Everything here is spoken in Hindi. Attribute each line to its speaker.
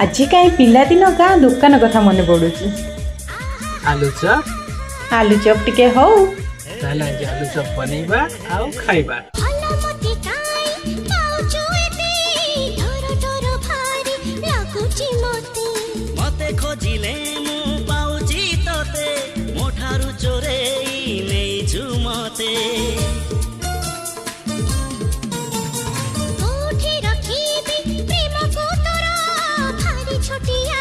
Speaker 1: आज कहीं पिलादिन गाँ दुकान कथा मन पड़ुची।
Speaker 2: आलू चप
Speaker 1: आलू चप टिके हौ
Speaker 2: ताला आज आलू चप बनैबा आउ खाइबा।
Speaker 3: मते खोजिले मु पाउची तते मोठारु चोरेई नेइछु मते। कोठी रखिबी प्रेम को तोरा भारी छोटिया